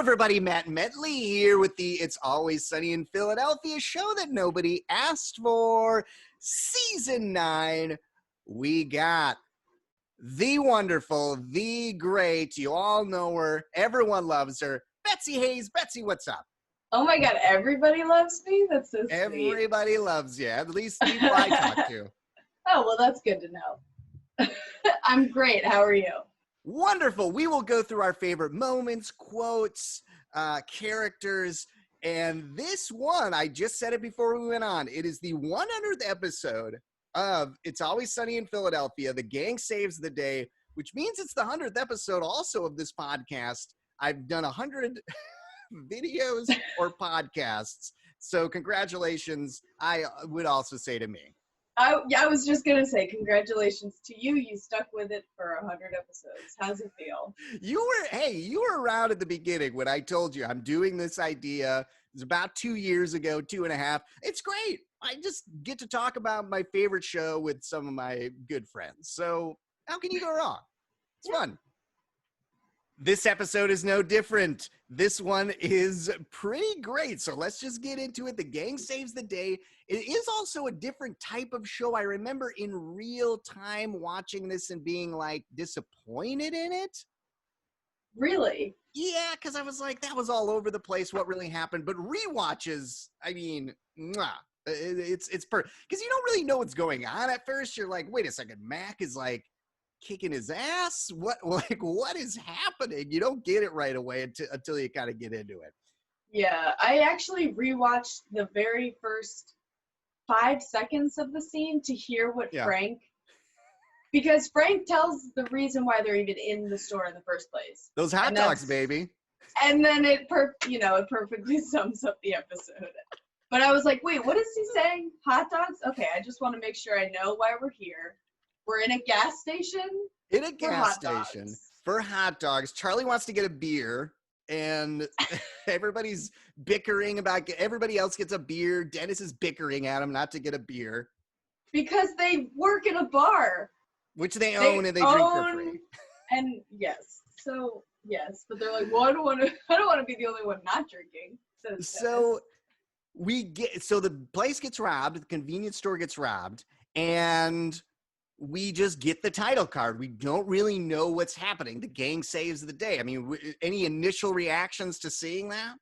everybody, Matt Medley here with the It's Always Sunny in Philadelphia show that nobody asked for. Season 9, we got the wonderful, the great, you all know her, everyone loves her, Betsy Hayes. Betsy, what's up? Oh my God, everybody loves me? That's so sweet. Everybody loves you, at least the people I talk to. Oh, well, that's good to know. I'm great. How are you? Wonderful. We will go through our favorite moments, quotes, characters, and this one, I just said it before we went on, it is the 100th episode of It's Always Sunny in Philadelphia. The gang saves the day, which means it's the 100th episode also of this podcast. I've done 100 videos or podcasts, so congratulations, I would also say to me. I was just going to say, congratulations to you. You stuck with it for 100 episodes. How's it feel? You were around at the beginning when I told you I'm doing this idea. It was about 2 years ago, 2.5. It's great. I just get to talk about my favorite show with some of my good friends. So how can you go wrong? It's fun. This episode is no different. This one is pretty great. So let's just get into it. The gang saves the day. It is also a different type of show. I remember in real time watching this and being like disappointed in it. Really? Yeah, because I was like, that was all over the place. What really happened? But rewatches, I mean, it's because you don't really know what's going on at first. You're like, wait a second, Mac is like kicking his ass. What is happening? You don't get it right away until you kind of get into it. Yeah, I actually rewatched the very first 5 seconds of the scene to hear what Frank, because Frank tells the reason why they're even in the store in the first place. Those hot dogs, baby. And then it perfectly sums up the episode. But I was like, wait, what is he saying? Hot dogs? Okay, I just want to make sure I know why we're here. We're in a gas station. In a gas station for hot dogs. Charlie wants to get a beer, and everybody's bickering about everybody else gets a beer. Dennis is bickering at him not to get a beer. Because they work in a bar. Which they own and they drink for free. And yes. So yes. But they're like, well, I don't want to be the only one not drinking. So the place gets robbed, the convenience store gets robbed, and we just get the title card. We don't really know what's happening. The gang saves the day. I mean, any initial reactions to seeing that?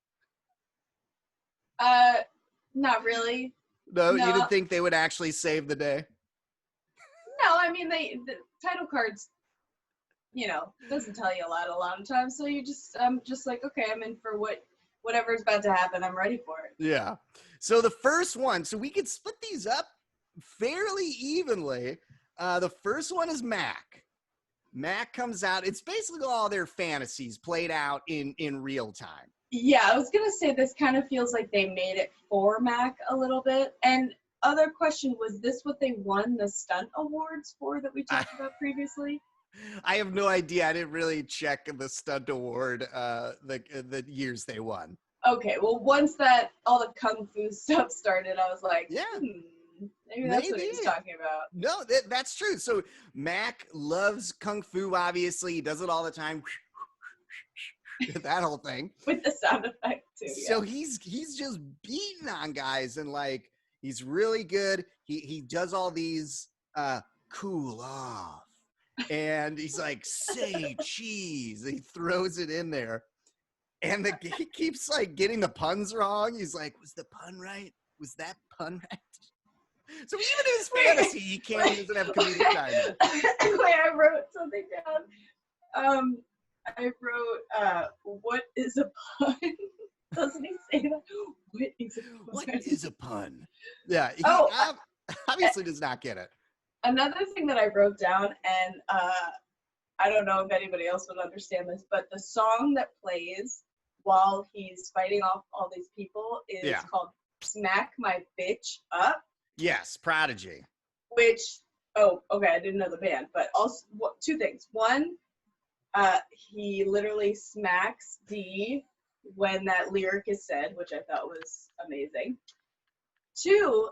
Not really. No, you didn't think they would actually save the day? No, I mean, the title cards, doesn't tell you a lot of times. So I'm just like, okay, I'm in for whatever's about to happen. I'm ready for it. Yeah. So the first one, so we could split these up fairly evenly. The first one is Mac. Mac comes out. It's basically all their fantasies played out in real time. Yeah, I was going to say this kind of feels like they made it for Mac a little bit. And other question, was this what they won the stunt awards for that we talked about previously? I have no idea. I didn't really check the stunt award, the years they won. Okay, well, once all the kung fu stuff started, I was like, maybe that's what he was talking about. No, that's true. So Mac loves kung fu, obviously. He does it all the time. That whole thing. With the sound effect, too. Yeah. So he's just beating on guys, and, like, he's really good. He does all these cool off. And he's like, say cheese. He throws it in there. And he keeps, like, getting the puns wrong. He's like, was the pun right? Was that pun right? So even in his fantasy, he doesn't have comedic timing. Wait, I wrote something down. I wrote, what is a pun? Doesn't he say that? What is a pun? What is a pun? Yeah, he obviously does not get it. Another thing that I wrote down, and I don't know if anybody else would understand this, but the song that plays while he's fighting off all these people is called Smack My Bitch Up. Yes, Prodigy. Which, okay, I didn't know the band, but also 2 things. One, he literally smacks D when that lyric is said, which I thought was amazing. 2,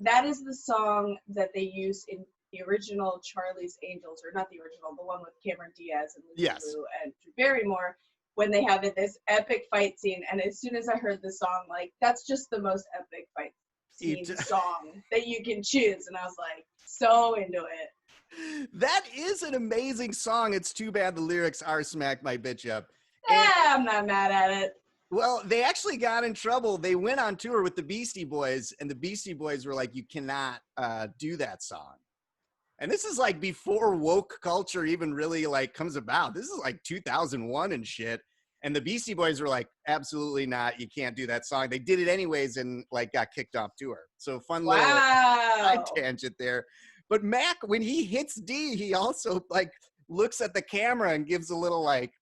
that is the song that they used in the original Charlie's Angels, or not the original, the one with Cameron Diaz and Lucy Liu and Drew Barrymore, when they have this epic fight scene. And as soon as I heard the song, like, that's just the most epic fight scene song that you can choose. And I was like, so into it. That is an amazing song. It's too bad the lyrics are Smack My Bitch Up. I'm not mad at it. Well, they actually got in trouble. They went on tour with the Beastie Boys, and the Beastie Boys were like, you cannot do that song. And this is like before woke culture even really like comes about. This is like 2001 and shit. And the Beastie Boys were like, absolutely not. You can't do that song. They did it anyways and like got kicked off tour. So fun little side tangent there. But Mac, when he hits D, he also like looks at the camera and gives a little like,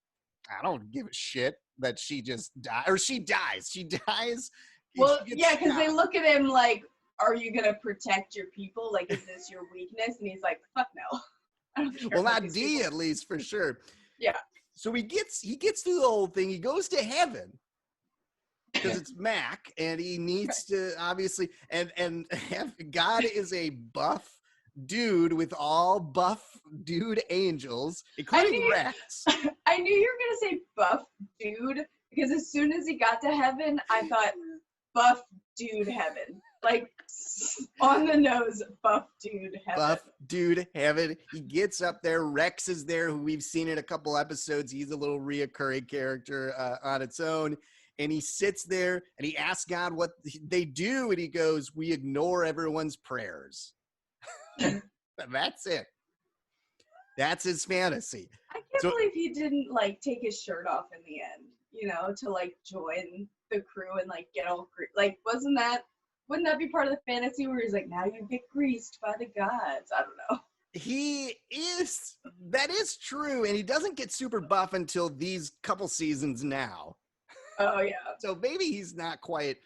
I don't give a shit that she just died, or she dies. She dies. Well, yeah, because they look at him like, are you going to protect your people? Like, is this your weakness? And he's like, fuck no. I don't care. Well, not D people. At least for sure. Yeah. So he gets through the whole thing. He goes to heaven because it's Mac, and he needs to obviously, and God is a buff dude with all buff dude angels, including Rex. I knew you were gonna say buff dude because as soon as he got to heaven, I thought buff dude heaven, like on the nose, buff dude heaven. Buff dude heaven. He gets up there. Rex is there, who we've seen in a couple episodes. He's a little reoccurring character on its own. And he sits there and he asks God what they do, and he goes, "We ignore everyone's prayers." That's it. That's his fantasy. I can't believe he didn't like take his shirt off in the end, you know, to like join the crew and like get all like, wouldn't that be part of the fantasy where he's like, now you get greased by the gods? I don't know. That is true, and he doesn't get super buff until these couple seasons now. Oh yeah. So maybe he's not quite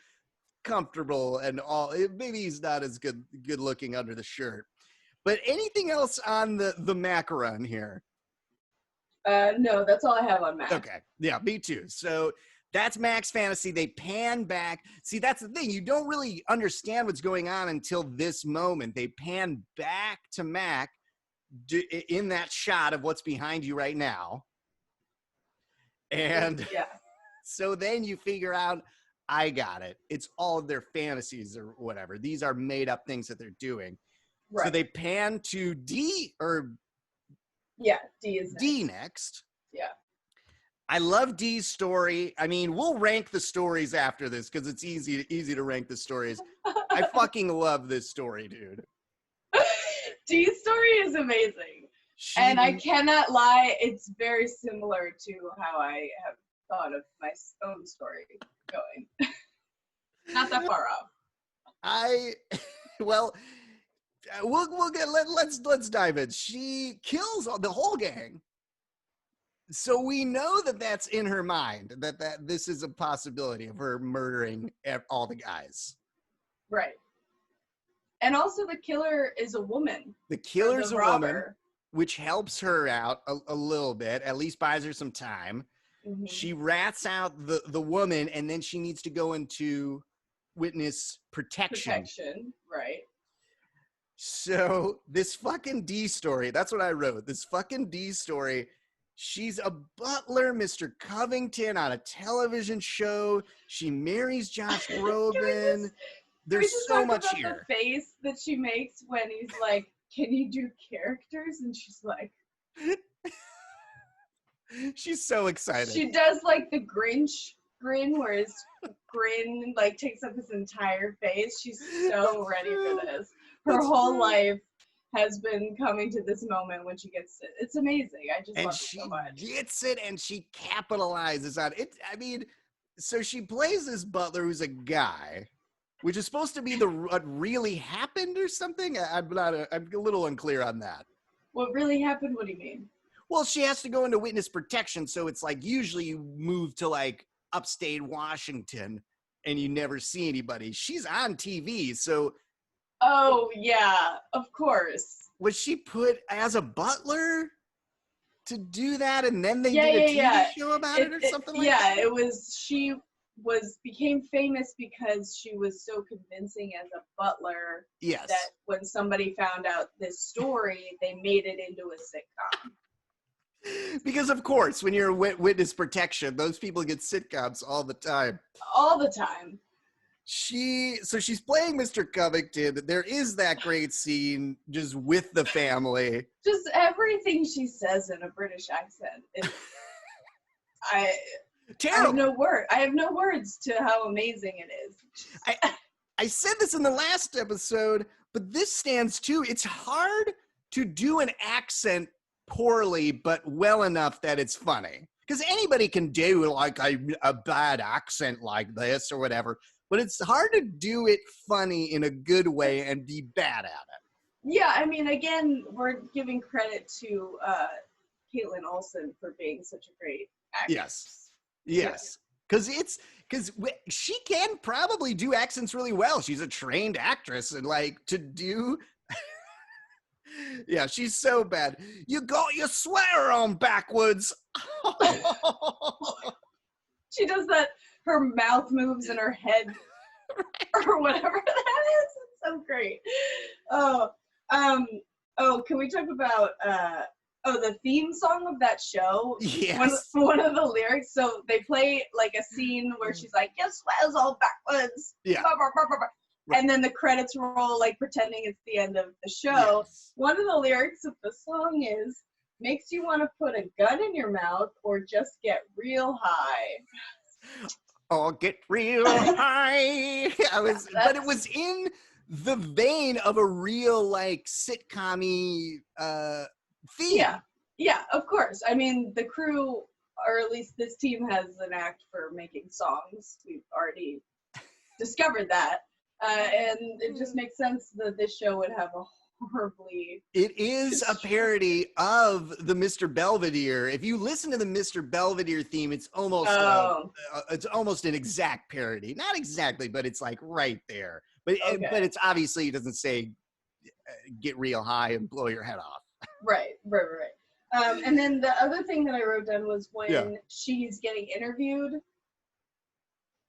comfortable and all. Maybe he's not as good looking under the shirt. But anything else on the Mac run here? No, that's all I have on Mac. Okay. Yeah, me too. So that's Mac's fantasy. They pan back. See, that's the thing. You don't really understand what's going on until this moment. They pan back to Mac in that shot of what's behind you right now. And yeah. So then you figure out, I got it. It's all of their fantasies or whatever. These are made up things that they're doing. Right. So they pan to D, or yeah, D is next. D next. Yeah. I love D's story. I mean, we'll rank the stories after this because it's easy to rank the stories. I fucking love this story, dude. D's story is amazing. And I cannot lie, it's very similar to how I have thought of my own story going. Not that far off. Let's dive in. She kills the whole gang, so we know that that's in her mind. That this is a possibility of her murdering all the guys. Right. And also, the killer is a woman. The killer's a woman, which helps her out a little bit. At least buys her some time. Mm-hmm. She rats out the woman, and then she needs to go into witness protection. Right. So this fucking D story, that's what I wrote. This fucking D story, she's a butler, Mr. Covington, on a television show. She marries Josh Groban. There's so much here. The face that she makes when he's like, can you do characters? And she's like... She's so excited. She does like the Grinch grin, where his grin like takes up his entire face. She's so ready for this. Her whole life has been coming to this moment when she gets it. It's amazing. I just love it so much. She gets it, and she capitalizes on it. I mean, so she plays this butler who's a guy, which is supposed to be what really happened or something. I'm a little unclear on that. What really happened? What do you mean? Well, she has to go into witness protection, so it's like usually you move to like upstate Washington and you never see anybody. She's on TV, so... Oh, yeah, of course. Was she put as a butler to do that, and then they did a TV show about it or something like that? Yeah, it was... She became famous because she was so convincing as a butler. Yes. That when somebody found out this story, they made it into a sitcom. Because of course, when you're witness protection, those people get sitcoms all the time. All the time. She's playing Mr. Covington. There is that great scene just with the family. Just everything she says in a British accent is Terrible. I have no words to how amazing it is. I said this in the last episode, but this stands too. It's hard to do an accent poorly, but well enough that it's funny. Because anybody can do like a bad accent like this or whatever, but it's hard to do it funny in a good way and be bad at it. Yeah, I mean, again, we're giving credit to Caitlin Olsen for being such a great actress. Yes. Because she can probably do accents really well. She's a trained actress, and like to do. Yeah, she's so bad. You got your sweater on backwards. She does that. Her mouth moves and her head, or whatever that is. It's so great. Can we talk about the theme song of that show? Yes. One of the lyrics. So they play like a scene where she's like, "Your sweater's all backwards." Yeah. Right. And then the credits roll, like pretending it's the end of the show. Yes. One of the lyrics of the song is, "Makes you want to put a gun in your mouth or just get real high." Oh, get real high. But it was in the vein of a real like sitcom-y theme. Yeah, of course. I mean, the crew, or at least this team, has an act for making songs. We've already discovered that. And it just makes sense that this show would have a horribly... It is a parody of the Mr. Belvedere. If you listen to the Mr. Belvedere theme, it's almost an exact parody. Not exactly, but it's like right there. But it's obviously, it doesn't say get real high and blow your head off. Right. And then the other thing that I wrote down was when she's getting interviewed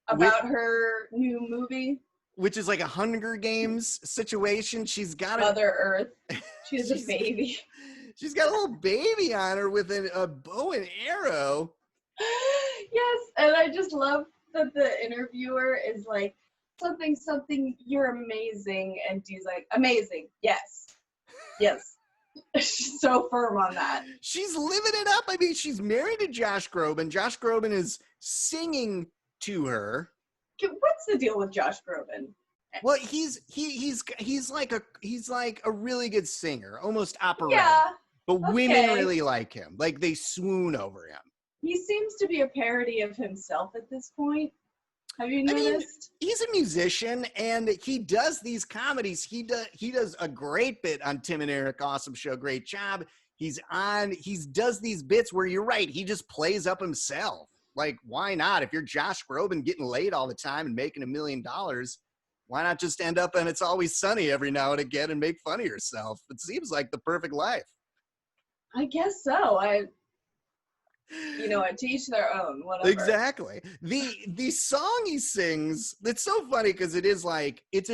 about her new movie. Which is like a Hunger Games situation. She's got Mother Earth. She has a baby. She's got a little baby on her with a bow and arrow. Yes, and I just love that the interviewer is like, something, you're amazing. And she's like, amazing, yes. She's so firm on that. She's living it up. I mean, she's married to Josh Groban. Josh Groban is singing to her. What's the deal with Josh Groban? Well, he's like a really good singer, almost operatic. Yeah. But women really like him. Like they swoon over him. He seems to be a parody of himself at this point. Have you noticed? I mean, he's a musician and he does these comedies. He does a great bit on Tim and Eric Awesome Show. Great job. He does these bits where you're right. He just plays up himself. Like, why not? If you're Josh Groban getting laid all the time and making $1 million, why not just end up and It's Always Sunny every now and again and make fun of yourself? It seems like the perfect life. I guess so. To each their own, whatever. Exactly. The song he sings, it's so funny because it is like, it's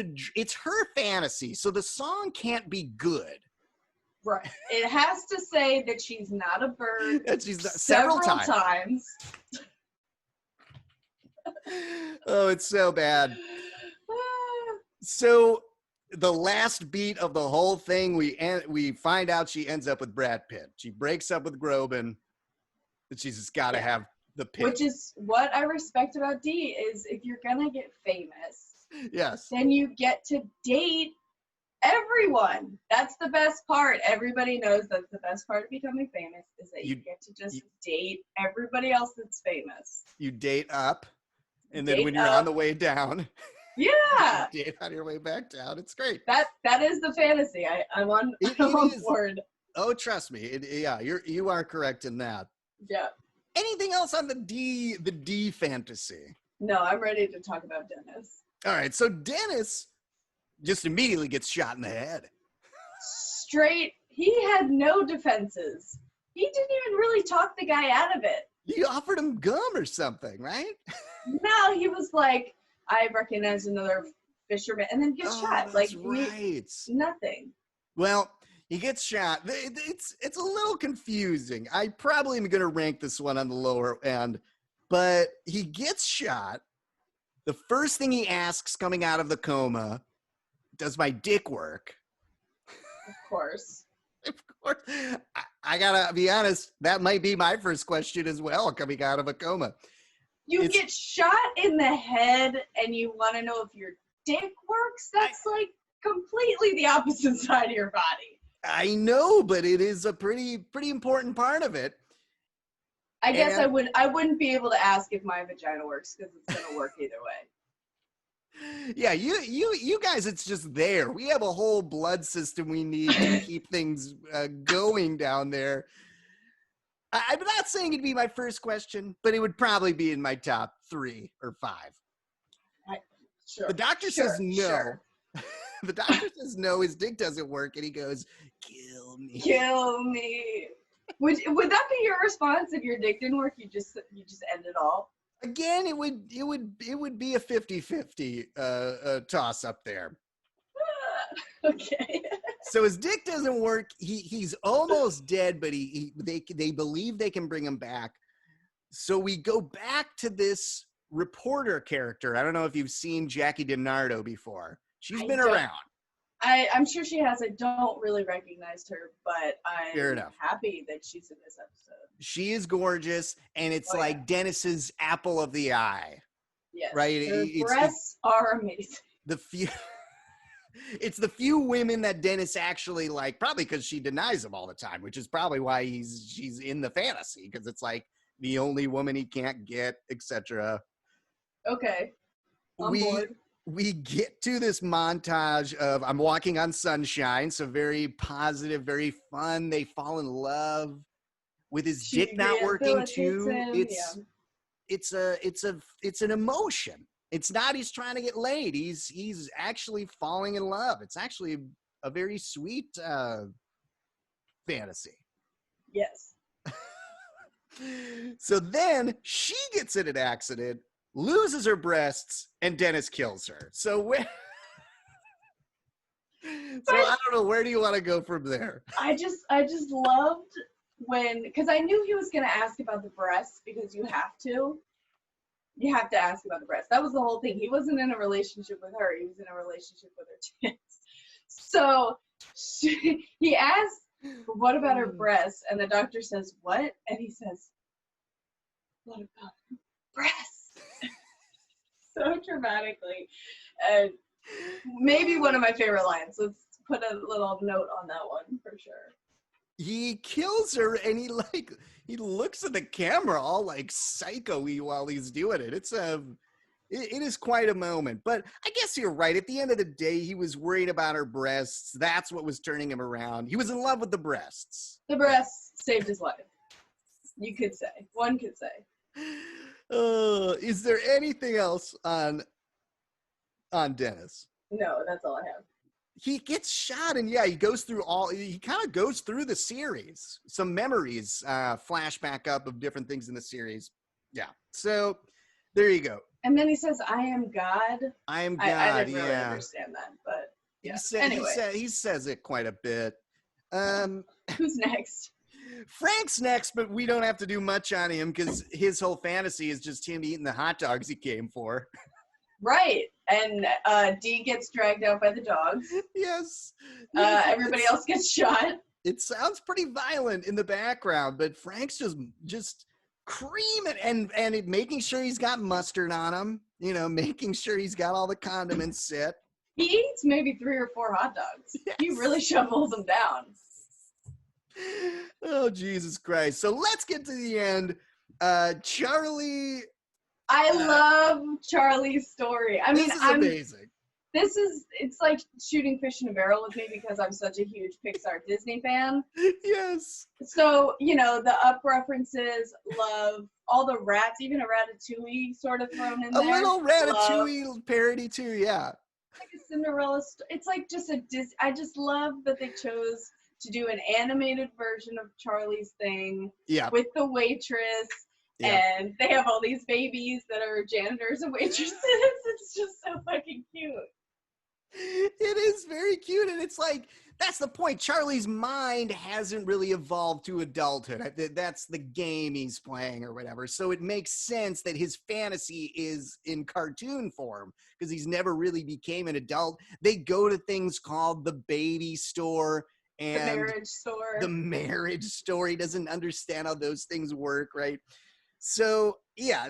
her fantasy. So the song can't be good. Right. It has to say that she's not a bird. And she's not, several times. Oh, it's so bad. So the last beat of the whole thing, we find out she ends up with Brad Pitt. She breaks up with Groban, and she's just got to have the Pitt. Which is what I respect about Dee, is if you're gonna get famous, yes, then you get to date everyone. That's the best part. Everybody knows that's the best part of becoming famous, is that you get to just date everybody else that's famous. You date up, and then when you're on the way down, you date on your way back down. It's great. That is the fantasy. I'm on board. Oh, trust me. You are correct in that. Yeah. Anything else on the D fantasy? No, I'm ready to talk about Dennis. All right, so Dennis just immediately gets shot in the head. Straight. He had no defenses. He didn't even really talk the guy out of it. You offered him gum or something, right? No, he was like, I recognize another fisherman, and then gets shot. Like, right. Nothing. Well, He gets shot. It's a little confusing. I probably am going to rank this one on the lower end, but he gets shot. The first thing he asks coming out of the coma, does my dick work? Of course. Of course. I gotta be honest, that might be my first question as well, coming out of a coma. You get shot in the head and you want to know if your dick works? That's like completely the opposite side of your body. I know, but it is a pretty important part of it. I guess I wouldn't be able to ask if my vagina works because it's gonna work either way. Yeah, you guys, it's just there. We have a whole blood system we need to keep things going down there. I'm not saying it'd be my first question, but it would probably be in my top 3 or 5. Sure. The doctor says no. Sure. The doctor says no, his dick doesn't work, and he goes, "Kill me. Kill me." Would that be your response if your dick didn't work? You just end it all? Again, it would be a 50-50 toss up there. Okay. So his dick doesn't work. He's almost dead, but they believe they can bring him back. So we go back to this reporter character. I don't know if you've seen Jackie DiNardo before. She's been around. I'm sure she has. I don't really recognize her, but I'm happy that she's in this episode. She is gorgeous, and it's like Dennis's apple of the eye. Yes, right. Her breasts are amazing. It's the few women that Dennis actually like, probably because she denies him all the time, which is probably why she's in the fantasy, because it's like the only woman he can't get, etc. Okay, I'm bored. We get to this montage of I'm walking on sunshine, so very positive, very fun. They fall in love with his dick not working too. It's an emotion. It's not he's trying to get laid. He's actually falling in love. It's actually a very sweet fantasy. Yes. So then she gets in an accident, loses her breasts, and Dennis kills her. So I don't know, where do you want to go from there? I just loved because I knew he was going to ask about the breasts, because you have to ask about the breasts. That was the whole thing. He wasn't in a relationship with her. He was in a relationship with her tits. So he asked, what about her breasts? And the doctor says, what? And he says, what about breasts? So dramatically. And maybe one of my favorite lines. Let's put a little note on that one for sure. He kills her, and he looks at the camera all like psycho-y while he's doing it. It is quite a moment. But I guess you're right. At the end of the day, he was worried about her breasts. That's what was turning him around. He was in love with the breasts. The breasts saved his life. You could say. One could say. Is there anything else on Dennis? No, that's all I have. He gets shot, and he goes through he kind of goes through the series. Some memories flash back up of different things in the series. Yeah. So there you go. And then he says, I am God. I am God. I didn't really understand that, but yeah. He says it quite a bit. Who's next? Frank's next, but we don't have to do much on him because his whole fantasy is just him eating the hot dogs he came for. Right. And Dee gets dragged out by the dogs. Yes. Everybody else gets shot. It sounds pretty violent in the background, but Frank's just creaming and making sure he's got mustard on him, making sure he's got all the condiments set. He eats maybe 3 or 4 hot dogs. Yes. He really shovels them down. Oh, Jesus Christ. So let's get to the end. Charlie. I love Charlie's story. I mean, this is amazing. It's like shooting fish in a barrel with me because I'm such a huge Pixar Disney fan. Yes. So, the Up references, love, all the rats, even a Ratatouille sort of thrown in there. A little Ratatouille parody too, yeah. Like a Cinderella story. It's like just I just love that they chose to do an animated version of Charlie's thing with the waitress. Yeah. And they have all these babies that are janitors and waitresses. It's just so fucking cute. It is very cute, and it's like that's the point. Charlie's mind hasn't really evolved to adulthood. That's the game he's playing or whatever. So it makes sense that his fantasy is in cartoon form because he's never really became an adult. They go to things called the baby store The and marriage store. the marriage store. He doesn't understand how those things work, right? So yeah,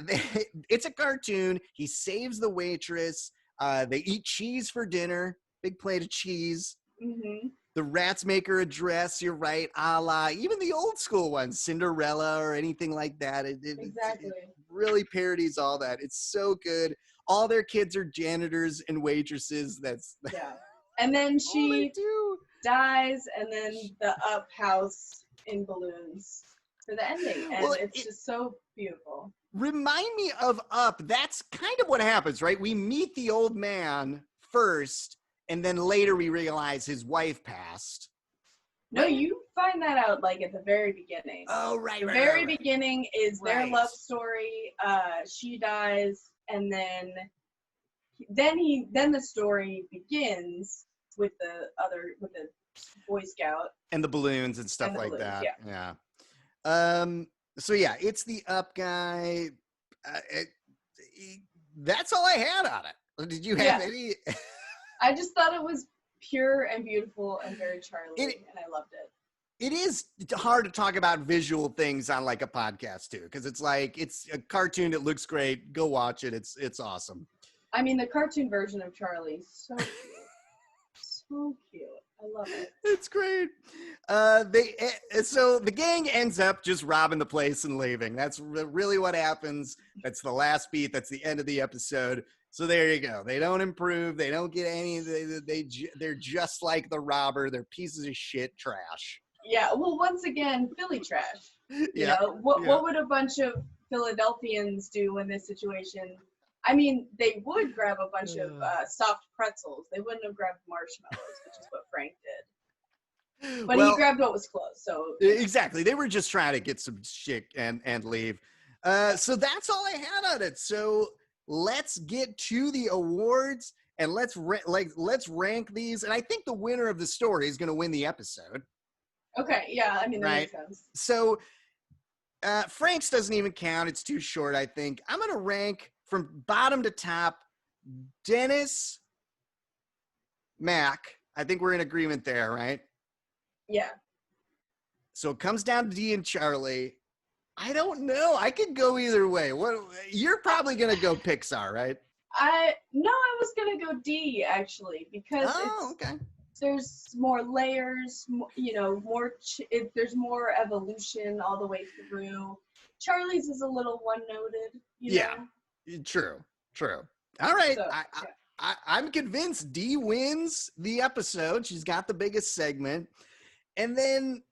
it's a cartoon. He saves the waitress. They eat cheese for dinner, big plate of cheese. Mm-hmm. The rats make her a dress. You're right, a la even the old school ones, Cinderella or anything like that. Exactly. It really parodies all that. It's so good. All their kids are janitors and waitresses. That's Yeah. And then all they she do. dies, and then the up house in balloons for the ending. And Well, it's just so beautiful. remind me of Up. That's kind of what happens, right? We meet the old man first, and then later we realize his wife passed. No, Right? you find that out like at the very beginning. Oh, right, The right, very right, right. beginning is their Right. love story. She dies, and then the story begins with the Boy Scout And the balloons and stuff and the like balloons. that. Yeah. Yeah. So yeah, it's the Up guy. That's all I had on it. Did you have Yeah. any? I just thought it was pure and beautiful and very Charlie, and I loved it. It is hard to talk about visual things on like a podcast too, because it's like it's a cartoon that looks great. Go watch it. It's awesome. I mean, the cartoon version of Charlie, so cute. So cute. I love it. It's great. So the gang ends up just robbing the place and leaving. That's really what happens. That's the last beat. That's the end of the episode. So there you go. They don't improve. They don't get any. They're just like the robber. They're pieces of shit trash. Yeah, well, once again, Philly trash. Yeah. What would a bunch of Philadelphians do in this situation? I mean, they would grab a bunch of soft pretzels. They wouldn't have grabbed marshmallows, which is what Frank did. But he grabbed what was close. So exactly, they were just trying to get some shit and leave. So that's all I had on it. So let's get to the awards and let's rank these. And I think the winner of the story is going to win the episode. Okay, yeah, I mean, that right. makes sense. So Frank's doesn't even count. It's too short, I think. I'm going to rank from bottom to top Dennis, Mac. I think we're in agreement there, right? Yeah. So it comes down to D and Charlie. I don't know. I could go either way. What you're probably going to go Pixar, right? I was going to go D, actually, because there's more layers, there's more evolution all the way through. Charlie's is a little one-noted, you know? True. All right. So, I'm convinced D wins the episode. She's got the biggest segment. And then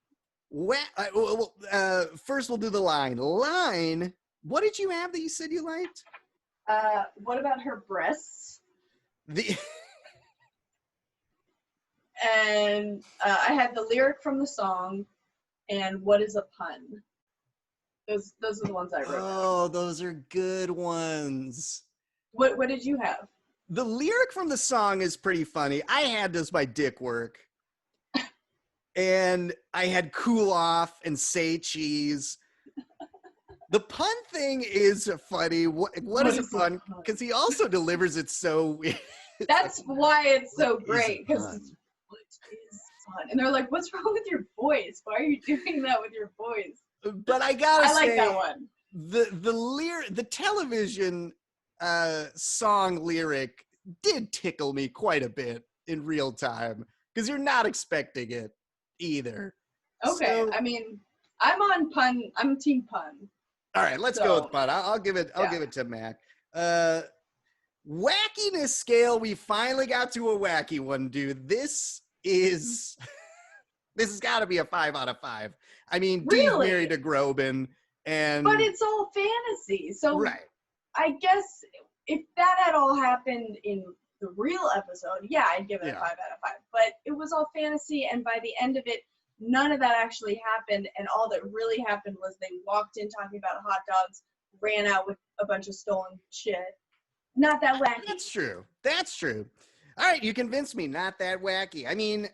first we'll do the line. Line, what did you have that you said you liked? What about her breasts? And I had the lyric from the song, and what is a pun? Those are the ones I wrote. Oh, those are good ones. What did you have? The lyric from the song is pretty funny. I had "Does my dick work?" And I had "cool off" and "say cheese." The pun thing is funny. What is a pun? Because he also delivers it so weird. That's why it's so great. Because what is fun? And they're like, "What's wrong with your voice? Why are you doing that with your voice?" But I gotta say, like that one. The television song lyric did tickle me quite a bit in real time because you're not expecting it either. Okay, so, I mean, I'm on pun. I'm team pun. All right, let's go with pun. I'll give it. I'll give it to Mac. Wackiness scale. We finally got to a wacky one, dude. This has got to be a 5 out of 5. I mean, really? Dee's married to Groban, but it's all fantasy. So right. I guess if that had all happened in the real episode, yeah, I'd give it a 5 out of 5. But it was all fantasy, and by the end of it, none of that actually happened. And all that really happened was they walked in talking about hot dogs, ran out with a bunch of stolen shit. Not that wacky. That's true. All right, you convinced me. Not that wacky. I mean,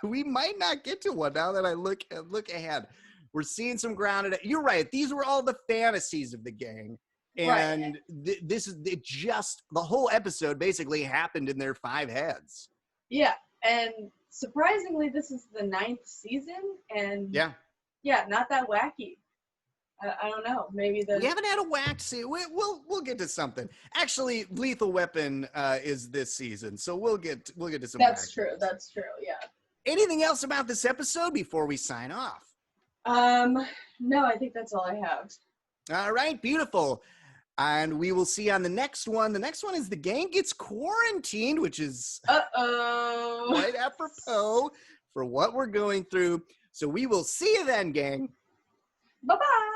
we might not get to one now that I look ahead. We're seeing some grounded. You're right. These were all the fantasies of the gang, Right. and this is it. Just the whole episode basically happened in their 5 heads. Yeah, and surprisingly, this is the 9th season, and Yeah, not that wacky. I don't know. Maybe we the haven't had a whack season. We'll get to something. Actually, Lethal Weapon is this season, so we'll get to some. That's true. That's true. Yeah. Anything else about this episode before we sign off? No, I think that's all I have. All right, beautiful. And we will see you on the next one. The next one is the gang gets quarantined, which is quite apropos for what we're going through. So we will see you then, gang. Bye-bye.